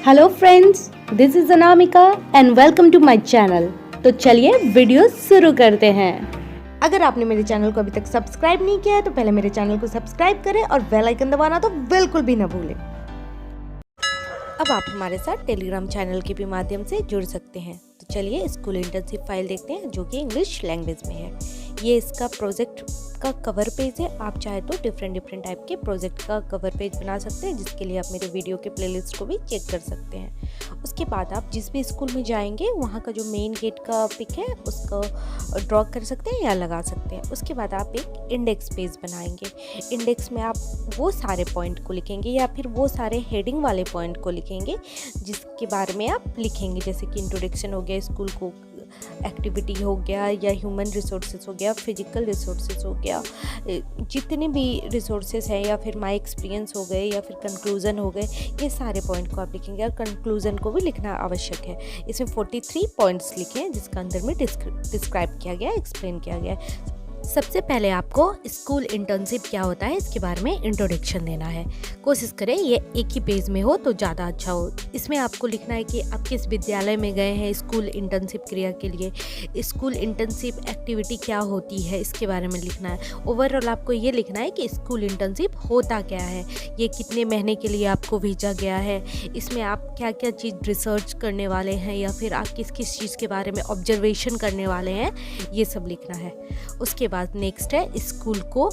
Hello friends, this is Anamika and welcome to my channel. तो चलिए video शुरू करते हैं। अगर आपने मेरे चैनल को अभी तक सब्सक्राइब नहीं किया है तो पहले मेरे चैनल को सब्सक्राइब करें और बेल आइकन दबाना तो बिल्कुल भी ना भूलें। अब आप हमारे साथ टेलीग्राम चैनल के भी माध्यम से जुड़ सकते हैं। तो चलिए स्कूल इंटर्नशिप फाइल देखते हैं जो कि इंग्लिश लैंग्वेज में है। ये इसका प्रोजेक्ट का कवर पेज है। आप चाहे तो डिफरेंट टाइप के प्रोजेक्ट का कवर पेज बना सकते हैं, जिसके लिए आप मेरे वीडियो के प्लेलिस्ट को भी चेक कर सकते हैं। उसके बाद आप जिस भी स्कूल में जाएंगे वहाँ का जो मेन गेट का पिक है उसको ड्रॉ कर सकते हैं या लगा सकते हैं। उसके बाद आप एक इंडेक्स पेज बनाएंगे। इंडेक्स में आप वो सारे पॉइंट को लिखेंगे या फिर वो सारे हेडिंग वाले पॉइंट को लिखेंगे जिसके बारे में आप लिखेंगे, जैसे कि इंट्रोडक्शन हो गया स्कूल को, एक्टिविटी हो गया, या ह्यूमन रिसोर्सेज हो गया, फिजिकल रिसोर्सेज हो गया, जितने भी रिसोर्सेज हैं, या फिर माय एक्सपीरियंस हो गए, या फिर कंक्लूज़न हो गए। ये सारे पॉइंट को आप लिखेंगे और कंक्लूज़न को भी लिखना आवश्यक है। इसमें 43 पॉइंट्स लिखे हैं जिसका अंदर में डिस्क्राइब किया गया, एक्सप्लेन किया गया है। सबसे पहले आपको स्कूल इंटर्नशिप क्या होता है इसके बारे में इंट्रोडक्शन देना है। कोशिश करें ये एक ही पेज में हो तो ज़्यादा अच्छा हो। इसमें आपको लिखना है कि आप किस विद्यालय में गए हैं स्कूल इंटर्नशिप क्रिया के लिए, स्कूल इंटर्नशिप एक्टिविटी क्या होती है इसके बारे में लिखना है। ओवरऑल आपको ये लिखना है कि स्कूल इंटर्नशिप होता क्या है, ये कितने महीने के लिए आपको भेजा गया है, इसमें आप क्या क्या चीज़ रिसर्च करने वाले हैं, या फिर आप किस किस चीज़ के बारे में ऑब्जर्वेशन करने वाले हैं, ये सब लिखना है। उसके बाद नेक्स्ट है स्कूल को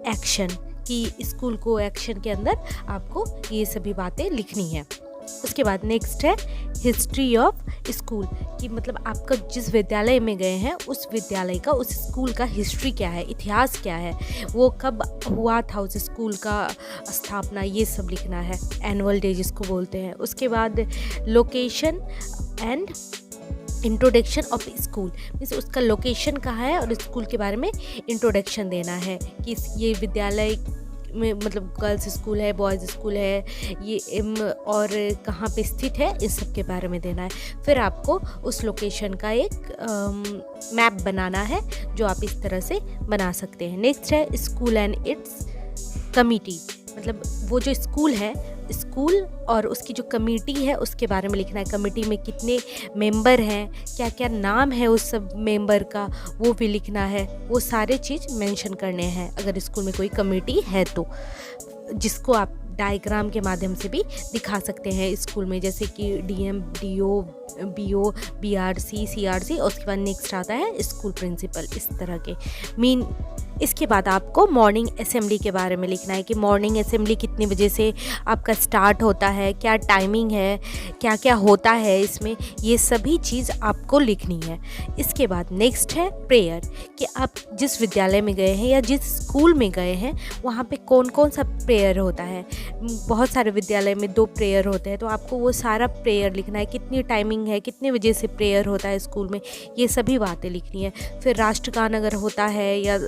एक्शन, कि स्कूल को एक्शन के अंदर आपको ये सभी बातें लिखनी है। उसके बाद नेक्स्ट है हिस्ट्री ऑफ स्कूल, कि मतलब आपका जिस विद्यालय में गए हैं उस विद्यालय का, उस स्कूल का हिस्ट्री क्या है, इतिहास क्या है, वो कब हुआ था उस स्कूल का स्थापना, ये सब लिखना है। एनुअल डे जिसको बोलते हैं। उसके बाद location and introduction of school, means उसका लोकेशन कहाँ है और स्कूल के बारे में इंट्रोडक्शन देना है कि ये विद्यालय में मतलब गर्ल्स स्कूल है, बॉयज़ स्कूल है, ये और कहाँ पे स्थित है, इस सब के बारे में देना है। फिर आपको उस लोकेशन का एक मैप बनाना है जो आप इस तरह से बना सकते हैं। नेक्स्ट है स्कूल एंड इट्स कमिटी, मतलब वो जो स्कूल है, स्कूल और उसकी जो कमेटी है उसके बारे में लिखना है। कमेटी में कितने मेंबर हैं, क्या क्या नाम है उस सब मेंबर का, वो भी लिखना है। वो सारे चीज़ मेंशन करने हैं अगर स्कूल में कोई कमेटी है तो, जिसको आप डायग्राम के माध्यम से भी दिखा सकते हैं स्कूल में, जैसे कि DM, DO, BO, BRC, CRC. और उसके बाद नेक्स्ट आता है स्कूल प्रिंसिपल, इस तरह के मीन। इसके बाद आपको मॉर्निंग असेंबली के बारे में लिखना है कि मॉर्निंग असेंबली कितने बजे से आपका स्टार्ट होता है, क्या टाइमिंग है, क्या क्या होता है इसमें, ये सभी चीज़ आपको लिखनी है। इसके बाद नेक्स्ट है प्रेयर, कि आप जिस विद्यालय में गए हैं या जिस स्कूल में गए हैं वहाँ पे कौन कौन सा प्रेयर होता है। बहुत सारे विद्यालय में 2 प्रेयर होते हैं, तो आपको वो सारा प्रेयर लिखना है, कितनी टाइमिंग है, कितने बजे से प्रेयर होता है स्कूल में, ये सभी बातें लिखनी है। फिर राष्ट्रगान अगर होता है या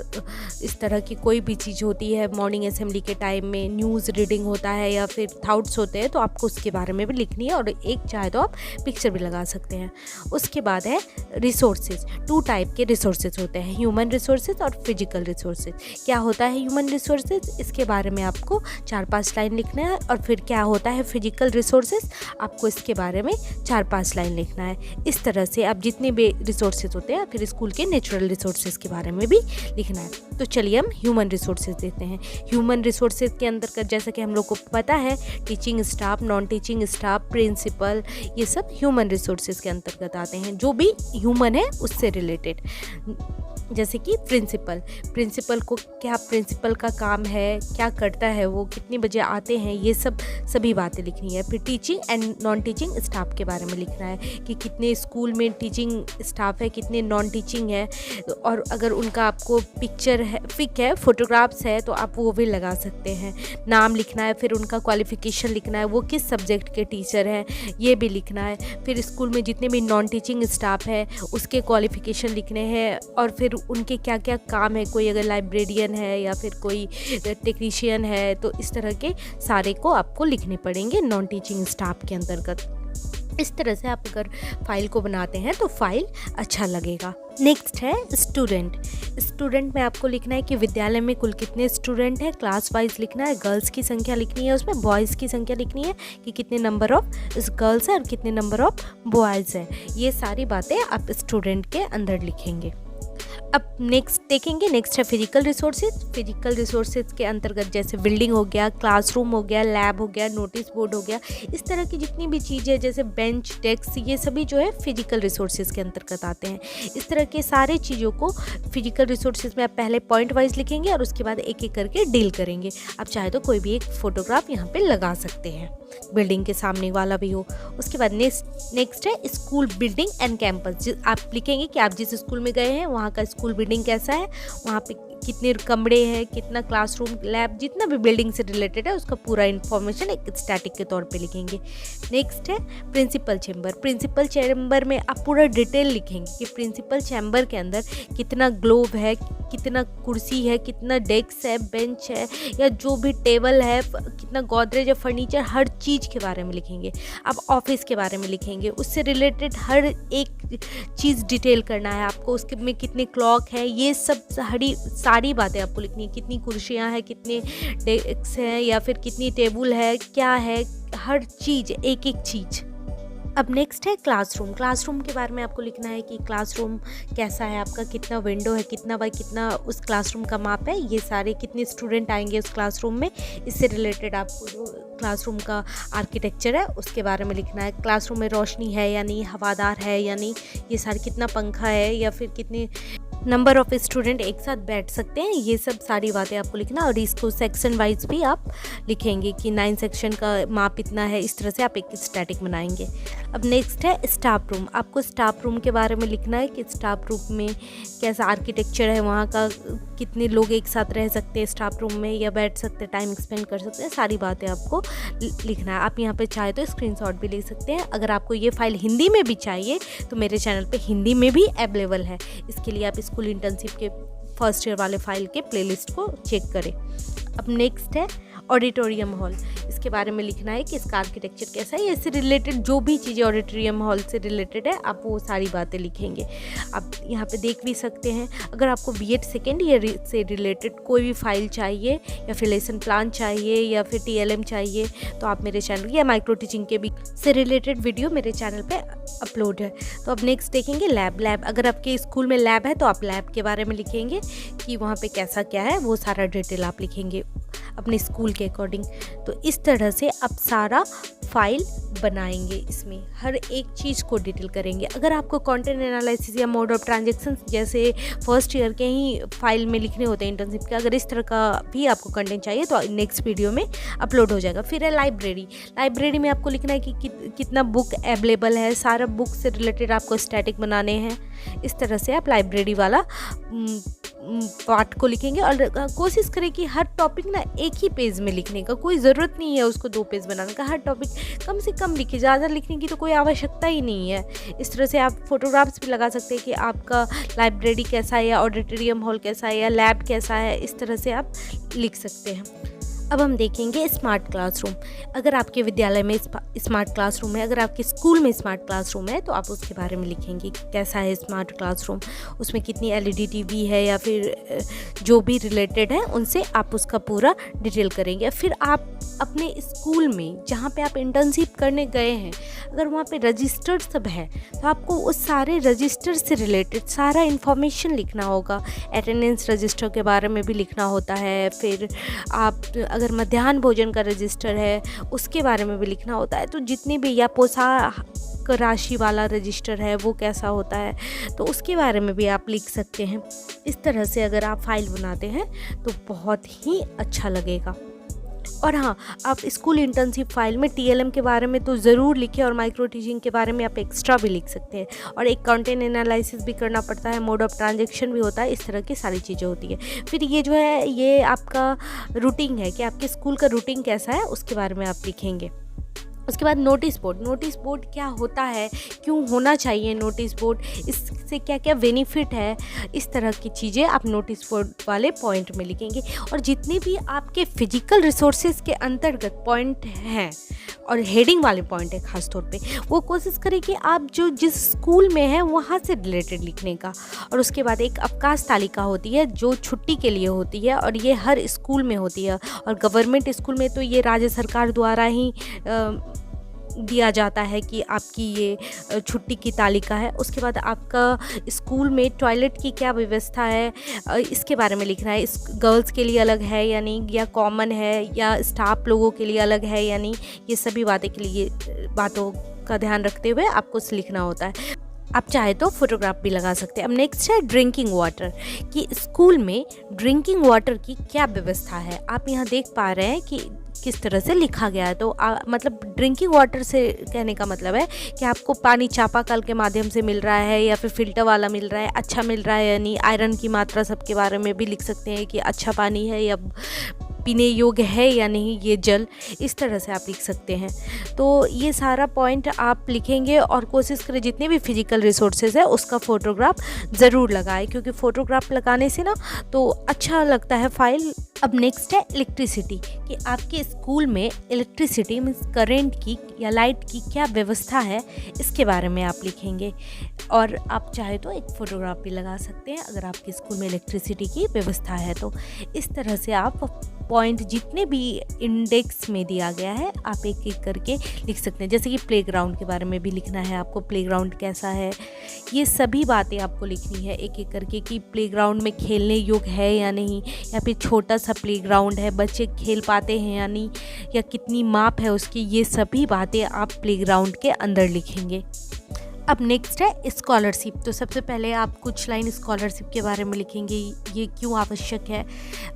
इस तरह की कोई भी चीज़ होती है मॉर्निंग असेंबली के टाइम में, न्यूज़ रीडिंग होता है या फिर थाउट्स होते हैं, तो आपको उसके बारे में भी लिखनी है। और एक चाहे तो आप पिक्चर भी लगा सकते हैं। उसके बाद है रिसोर्सेज। 2 टाइप के रिसोर्सेज होते हैं, ह्यूमन रिसोर्सेज और फिजिकल रिसोर्सेज। क्या होता है ह्यूमन रिसोर्सेज, इसके बारे में आपको 4-5 लाइन लिखना है। और फिर क्या होता है फिजिकल रिसोर्सेज, आपको इसके बारे में 4-5 लाइन लिखना है। इस तरह से आप जितने भी रिसोर्सेज होते हैं, फिर स्कूल के नेचुरल रिसोर्सेज के बारे में भी लिखना है। तो चलिए हम ह्यूमन रिसोर्सेज देते हैं। ह्यूमन रिसोर्सेज के अंदर का, जैसा कि हम लोग को पता है, teaching staff, non teaching staff, principal, ये सब ह्यूमन रिसोर्सेज के अंतर्गत आते हैं, जो भी ह्यूमन है उससे रिलेटेड। जैसे कि प्रिंसिपल को क्या, प्रिंसिपल का काम है, क्या करता है वो, कितने बजे आते हैं, ये सब सभी बातें लिखनी है। फिर teaching and non teaching staff के बारे में लिखना है कि कितने स्कूल में टीचिंग स्टाफ है, कितने नॉन टीचिंग है, और अगर उनका आपको पिक्चर है, पिक है, फोटोग्राफ्स है, तो आप वो भी लगा सकते हैं। नाम लिखना है, फिर उनका क्वालिफिकेशन लिखना है, वो किस सब्जेक्ट के टीचर हैं, ये भी लिखना है। फिर स्कूल में जितने भी नॉन टीचिंग स्टाफ है उसके क्वालिफिकेशन लिखने हैं, और फिर उनके क्या क्या काम है, कोई अगर लाइब्रेरियन है या फिर कोई टेक्नीशियन है, तो इस तरह के सारे को आपको लिखने पड़ेंगे नॉन टीचिंग स्टाफ के अंतर्गत। इस तरह से आप अगर फाइल को बनाते हैं तो फाइल अच्छा लगेगा। नेक्स्ट है स्टूडेंट। स्टूडेंट में आपको लिखना है कि विद्यालय में कुल कितने स्टूडेंट हैं, क्लास वाइज लिखना है, गर्ल्स की संख्या लिखनी है, उसमें बॉयज़ की संख्या लिखनी है कि कितने नंबर ऑफ गर्ल्स हैं और कितने नंबर ऑफ बॉयज़ हैं। ये सारी बातें आप स्टूडेंट के अंदर लिखेंगे। अब नेक्स्ट देखेंगे, नेक्स्ट है फिजिकल रिसोर्सेज। फिजिकल रिसोर्सेज के अंतर्गत जैसे बिल्डिंग हो गया, क्लासरूम हो गया, लैब हो गया, नोटिस बोर्ड हो गया, इस तरह की जितनी भी चीज़ें जैसे बेंच, डेस्क, ये सभी जो है फिजिकल रिसोर्सेज के अंतर्गत आते हैं। इस तरह के सारे चीज़ों को फिजिकल रिसोर्सेज में आप पहले पॉइंट वाइज लिखेंगे और उसके बाद एक एक करके डील करेंगे। आप चाहे तो कोई भी एक फ़ोटोग्राफ यहाँ पर लगा सकते हैं, बिल्डिंग के सामने वाला भी हो। उसके बाद नेक्स्ट है स्कूल बिल्डिंग एंड कैंपस। आप लिखेंगे कि आप जिस स्कूल में गए हैं वहाँ का स्कूल बिल्डिंग कैसा है, वहाँ पे कितने कमरे हैं, कितना क्लासरूम, लैब, जितना भी बिल्डिंग से रिलेटेड है उसका पूरा इन्फॉर्मेशन एक स्टैटिक के तौर पे लिखेंगे। नेक्स्ट है प्रिंसिपल चैम्बर। प्रिंसिपल चैम्बर में आप पूरा डिटेल लिखेंगे कि प्रिंसिपल चैम्बर के अंदर कितना ग्लोब है, कितना कुर्सी है, कितना डेस्क है, बेंच है, या जो भी टेबल है, कितना गोदरेज है, फर्नीचर, हर चीज़ के बारे में लिखेंगे। आप ऑफिस के बारे में लिखेंगे, उससे रिलेटेड हर एक चीज़ डिटेल करना है आपको। उसके में कितने क्लॉक है, ये सब सारी बातें आपको लिखनी है। कितनी कुर्सियाँ हैं, कितने डेस्क हैं, या फिर कितनी टेबल है, क्या है, हर चीज़, एक एक चीज़। अब नेक्स्ट है क्लासरूम। क्लासरूम के बारे में आपको लिखना है कि क्लासरूम कैसा है आपका, कितना विंडो है, कितना बाय कितना उस क्लासरूम का माप है, ये सारे कितने स्टूडेंट आएंगे उस क्लासरूम में, इससे रिलेटेड आपको जो क्लासरूम का आर्किटेक्चर है उसके बारे में लिखना है। क्लासरूम में रोशनी है या नहीं, हवादार है या नहीं, ये सारे, कितना पंखा है, या फिर कितने नंबर ऑफ स्टूडेंट एक साथ बैठ सकते हैं, ये सब सारी बातें आपको लिखना। और इसको सेक्शन वाइज भी आप लिखेंगे कि 9 सेक्शन का माप इतना है, इस तरह से आप एक स्टैटिक बनाएंगे। अब नेक्स्ट है स्टाफ रूम। आपको स्टाफ रूम के बारे में लिखना है कि स्टाफ रूम में कैसा आर्किटेक्चर है, वहाँ का कितने लोग एक साथ रह सकते हैं स्टाफ रूम में, या बैठ सकते हैं, टाइम स्पेंड कर सकते हैं, सारी बातें आपको लिखना है। आप यहाँ पे चाहे तो स्क्रीनशॉट भी ले सकते हैं। अगर आपको ये फाइल हिंदी में भी चाहिए तो मेरे चैनल पे हिंदी में भी अवेलेबल है। इसके लिए आप स्कूल इंटर्नशिप के फर्स्ट ईयर वाले फाइल के प्लेलिस्ट को चेक करें। अब नेक्स्ट है ऑडिटोरियम हॉल। इसके बारे में लिखना है कि इसका आर्किटेक्चर कैसा है, इससे रिलेटेड जो भी चीज़ें ऑडिटोरियम हॉल से रिलेटेड है आप वो सारी बातें लिखेंगे। आप यहाँ पे देख भी सकते हैं। अगर आपको बीएड सेकेंड ईयर से रिलेटेड कोई भी फाइल चाहिए, या फिर लेसन प्लान चाहिए, या फिर TLM चाहिए, तो आप मेरे चैनल या माइक्रो टीचिंग के भी से रिलेटेड वीडियो मेरे चैनल पर अपलोड है। तो अब नेक्स्ट देखेंगे लैब। अगर आपके स्कूल में लैब है तो आप लैब के बारे में लिखेंगे कि वहाँ पर कैसा क्या है, वो सारा डिटेल आप लिखेंगे अपने स्कूल के अकॉर्डिंग। तो इस तरह से आप सारा फाइल बनाएंगे, इसमें हर एक चीज़ को डिटेल करेंगे। अगर आपको कंटेंट एनालिसिस या मोड ऑफ ट्रांजैक्शन जैसे फर्स्ट ईयर के ही फाइल में लिखने होते हैं इंटर्नशिप के, अगर इस तरह का भी आपको कंटेंट चाहिए तो नेक्स्ट वीडियो में अपलोड हो जाएगा। फिर है लाइब्रेरी में आपको लिखना है कि कितना बुक अवेलेबल है, सारा बुक से रिलेटेड आपको स्टैटिक बनाने हैं। इस तरह से आप लाइब्रेरी वाला पार्ट को लिखेंगे। और कोशिश करें कि हर टॉपिक ना एक ही पेज में लिखने का, कोई ज़रूरत नहीं है उसको 2 पेज बनाने का। हर टॉपिक कम से कम लिखिए, ज़्यादा लिखने की तो कोई आवश्यकता ही नहीं है। इस तरह से आप फोटोग्राफ्स भी लगा सकते हैं कि आपका लाइब्रेरी कैसा है, या ऑडिटोरियम हॉल कैसा है, या लैब कैसा है, इस तरह से आप लिख सकते हैं। अब हम देखेंगे स्मार्ट क्लासरूम। अगर आपके विद्यालय में स्मार्ट क्लासरूम है, अगर आपके स्कूल में स्मार्ट क्लासरूम है, तो आप उसके बारे में लिखेंगे कि कैसा है स्मार्ट क्लासरूम, उसमें कितनी LED TV है, या फिर जो भी रिलेटेड है उनसे आप उसका पूरा डिटेल करेंगे। फिर आप अपने स्कूल में जहाँ पे आप इंटर्नशिप करने गए हैं, अगर वहाँ पे रजिस्टर सब है तो आपको उस सारे रजिस्टर से रिलेटेड सारा इन्फॉर्मेशन लिखना होगा। अटेंडेंस रजिस्टर के बारे में भी लिखना होता है। फिर आप अगर मध्याह्न भोजन का रजिस्टर है उसके बारे में भी लिखना होता है। तो जितने भी, या पोशाक राशि वाला रजिस्टर है वो कैसा होता है, तो उसके बारे में भी आप लिख सकते हैं। इस तरह से अगर आप फाइल बनाते हैं तो बहुत ही अच्छा लगेगा। और हाँ, आप स्कूल इंटर्नशिप फाइल में TLM के बारे में तो ज़रूर लिखें, और माइक्रो टीचिंग के बारे में आप एक्स्ट्रा भी लिख सकते हैं। और एक कंटेंट एनालिसिस भी करना पड़ता है, मोड ऑफ ट्रांजैक्शन भी होता है, इस तरह की सारी चीज़ें होती है। फिर ये जो है ये आपका रूटीन है कि आपके स्कूल का रूटीन कैसा है उसके बारे में आप लिखेंगे। उसके बाद नोटिस बोर्ड। नोटिस बोर्ड क्या होता है, क्यों होना चाहिए नोटिस बोर्ड, इससे क्या क्या बेनिफिट है, इस तरह की चीज़ें आप नोटिस बोर्ड वाले पॉइंट में लिखेंगे। और जितने भी आपके फिजिकल रिसोर्सेज के अंतर्गत पॉइंट हैं और हेडिंग वाले पॉइंट है ख़ास तौर पे, वो कोशिश करें कि आप जो जिस स्कूल में हैं वहाँ से रिलेटेड लिखने का। और उसके बाद एक अवकाश तालिका होती है जो छुट्टी के लिए होती है, और ये हर स्कूल में होती है, और गवर्नमेंट स्कूल में तो ये राज्य सरकार द्वारा ही दिया जाता है कि आपकी ये छुट्टी की तालिका है। उसके बाद आपका स्कूल में टॉयलेट की क्या व्यवस्था है, इसके बारे में लिखना है। इस गर्ल्स के लिए अलग है या नहीं, या कॉमन है, या स्टाफ लोगों के लिए अलग है या नहीं, ये सभी बातों का ध्यान रखते हुए आपको लिखना होता है। आप चाहे तो फोटोग्राफ भी लगा सकते हैं। अब नेक्स्ट है ड्रिंकिंग वाटर, कि स्कूल में ड्रिंकिंग वाटर की क्या व्यवस्था है। आप यहाँ देख पा रहे हैं कि किस तरह से लिखा गया है। तो मतलब ड्रिंकिंग वाटर से कहने का मतलब है कि आपको पानी चापाकल के माध्यम से मिल रहा है या फिर फिल्टर वाला मिल रहा है, अच्छा मिल रहा है या नहीं, आयरन की मात्रा सबके बारे में भी लिख सकते हैं कि अच्छा पानी है या पीने योग्य है या नहीं ये जल, इस तरह से आप लिख सकते हैं। तो ये सारा पॉइंट आप लिखेंगे और कोशिश करें जितने भी फिजिकल रिसोर्सेज है उसका फ़ोटोग्राफ ज़रूर लगाएं, क्योंकि फ़ोटोग्राफ लगाने से ना तो अच्छा लगता है फाइल। अब नेक्स्ट है इलेक्ट्रिसिटी, कि आपके स्कूल में इलेक्ट्रिसिटी मीन्स करेंट की या लाइट की क्या व्यवस्था है, इसके बारे में आप लिखेंगे। और आप चाहे तो एक फ़ोटोग्राफ भी लगा सकते हैं अगर आपके स्कूल में इलेक्ट्रिसिटी की व्यवस्था है। तो इस तरह से आप पॉइंट जितने भी इंडेक्स में दिया गया है आप एक एक करके लिख सकते हैं। जैसे कि प्लेग्राउंड के बारे में भी लिखना है आपको, प्लेग्राउंड कैसा है, ये सभी बातें आपको लिखनी है एक एक करके, कि प्लेग्राउंड में खेलने योग्य है या नहीं, या फिर छोटा सा प्लेग्राउंड है, बच्चे खेल पाते हैं या नहीं, या कितनी माप है उसकी, ये सभी बातें आप प्लेग्राउंड के अंदर लिखेंगे। अब नेक्स्ट है स्कॉलरशिप। तो सबसे पहले आप कुछ लाइन स्कॉलरशिप के बारे में लिखेंगे, ये क्यों आवश्यक है,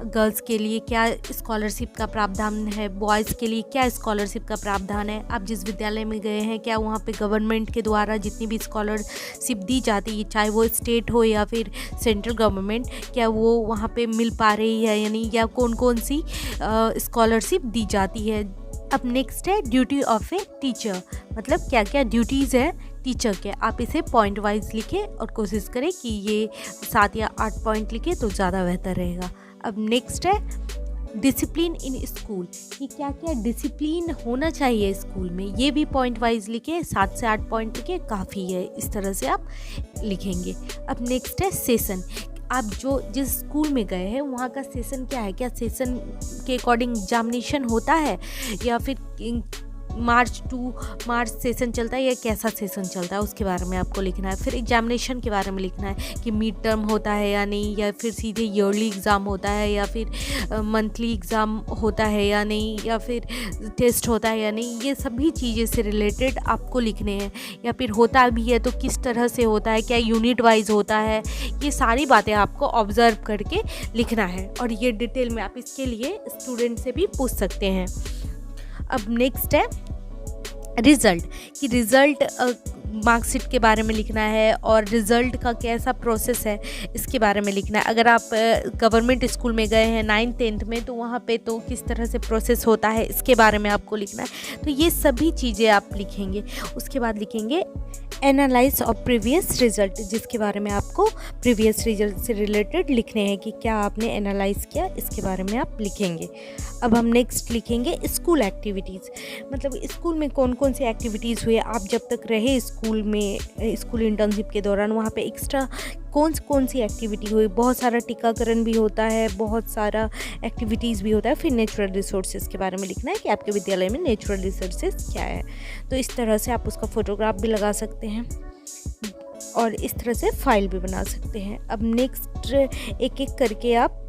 गर्ल्स के लिए क्या स्कॉलरशिप का प्रावधान है, बॉयज़ के लिए क्या स्कॉलरशिप का प्रावधान है, आप जिस विद्यालय में गए हैं क्या वहाँ पे गवर्नमेंट के द्वारा जितनी भी स्कॉलरशिप दी जाती है, चाहे वो स्टेट हो या फिर सेंट्रल गवर्नमेंट, क्या वो वहाँ पे मिल पा रही है या नहीं, या कौन कौन सी स्कॉलरशिप दी जाती है। अब नेक्स्ट है ड्यूटी ऑफ ए टीचर, मतलब क्या क्या ड्यूटीज़ हैं टीचर के, आप इसे पॉइंट वाइज लिखें और कोशिश करें कि ये 7 या 8 पॉइंट लिखें तो ज़्यादा बेहतर रहेगा। अब नेक्स्ट है डिसिप्लिन इन स्कूल, कि क्या क्या डिसिप्लिन होना चाहिए स्कूल में, ये भी पॉइंट वाइज लिखें, 7 से 8 पॉइंट लिखें काफ़ी है, इस तरह से आप लिखेंगे। अब नेक्स्ट है सेशन, आप जो जिस स्कूल में गए हैं वहाँ का सेशन क्या है, क्या सेशन के अकॉर्डिंग एग्जामिनेशन होता है या फिर मार्च टू मार्च सेशन चलता है या कैसा सेशन चलता है, उसके बारे में आपको लिखना है। फिर एग्जामिनेशन के बारे में लिखना है कि मिड टर्म होता है या नहीं, या फिर सीधे ईयरली एग्ज़ाम होता है, या फिर मंथली एग्ज़ाम होता है या नहीं, या फिर टेस्ट होता है या नहीं, ये सभी चीज़ें से रिलेटेड आपको लिखने हैं। या फिर होता भी है तो किस तरह से होता है, क्या यूनिट वाइज होता है, ये सारी बातें आपको ऑब्जर्व करके लिखना है। और ये डिटेल में आप इसके लिए स्टूडेंट से भी पूछ सकते हैं। अब नेक्स्ट है रिज़ल्ट, कि रिज़ल्ट मार्कशीट के बारे में लिखना है और रिज़ल्ट का कैसा प्रोसेस है इसके बारे में लिखना है। अगर आप गवर्नमेंट स्कूल में गए हैं 9th 10th में तो वहाँ पे तो किस तरह से प्रोसेस होता है इसके बारे में आपको लिखना है। तो ये सभी चीज़ें आप लिखेंगे। उसके बाद लिखेंगे एनालाइज ऑफ प्रीवियस रिजल्ट, जिसके बारे में आपको प्रीवियस रिजल्ट से रिलेटेड लिखने हैं कि क्या आपने एनालाइज किया, इसके बारे में आप लिखेंगे। अब हम नेक्स्ट लिखेंगे स्कूल एक्टिविटीज़, मतलब स्कूल में कौन कौन सी एक्टिविटीज़ हुई, आप जब तक रहे स्कूल में, स्कूल इंटर्नशिप के दौरान वहाँ पे एक्स्ट्रा कौन सी एक्टिविटी हुई। बहुत सारा टीकाकरण भी होता है, बहुत सारा एक्टिविटीज़ भी होता है। फिर नेचुरल रिसोर्सेज के बारे में लिखना है कि आपके विद्यालय में नेचुरल रिसोर्सेज क्या है। तो इस तरह से आप उसका फ़ोटोग्राफ भी लगा सकते हैं और इस तरह से फाइल भी बना सकते हैं। अब नेक्स्ट एक एक करके आप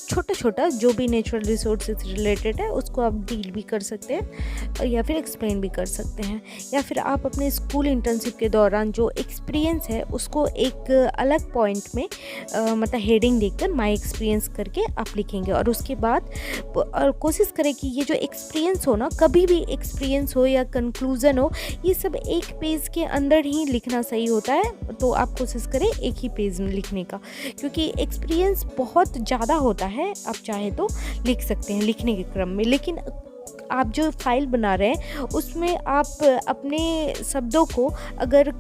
छोटा छोटा जो भी नेचुरल रिसोर्सेज रिलेटेड है उसको आप डील भी कर सकते हैं या फिर एक्सप्लेन भी कर सकते हैं। या फिर आप अपने स्कूल इंटर्नशिप के दौरान जो एक्सपीरियंस है उसको एक अलग पॉइंट में मतलब हेडिंग देकर माय एक्सपीरियंस करके आप लिखेंगे। और उसके बाद कोशिश करें कि ये जो एक्सपीरियंस हो ना, कभी भी एक्सपीरियंस हो या कंक्लूज़न हो, ये सब एक पेज के अंदर ही लिखना सही होता है। तो आप कोशिश करें एक ही पेज में लिखने का, क्योंकि एक्सपीरियंस बहुत ज़्यादा होता है। आप चाहे तो लिख सकते हैं लिखने के क्रम में, लेकिन आप जो फाइल बना रहे हैं उसमें आप अपने शब्दों को अगर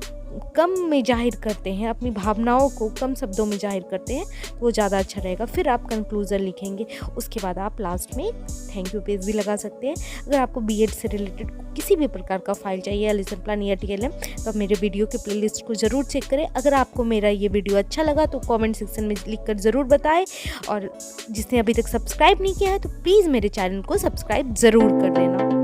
कम में जाहिर करते हैं, अपनी भावनाओं को कम शब्दों में जाहिर करते हैं तो वो ज़्यादा अच्छा रहेगा। फिर आप कंक्लूज़न लिखेंगे, उसके बाद आप लास्ट में थैंक यू पेज भी लगा सकते हैं। अगर आपको बीएड से रिलेटेड किसी भी प्रकार का फाइल चाहिए, लेसन प्लान या टीएलएम, तो आप मेरे वीडियो के प्लेलिस्ट को ज़रूर चेक करें। अगर आपको मेरा ये वीडियो अच्छा लगा तो कमेंट सेक्शन में लिखकर ज़रूर बताएं, और जिसने अभी तक सब्सक्राइब नहीं किया है तो प्लीज़ मेरे चैनल को सब्सक्राइब ज़रूर कर देना।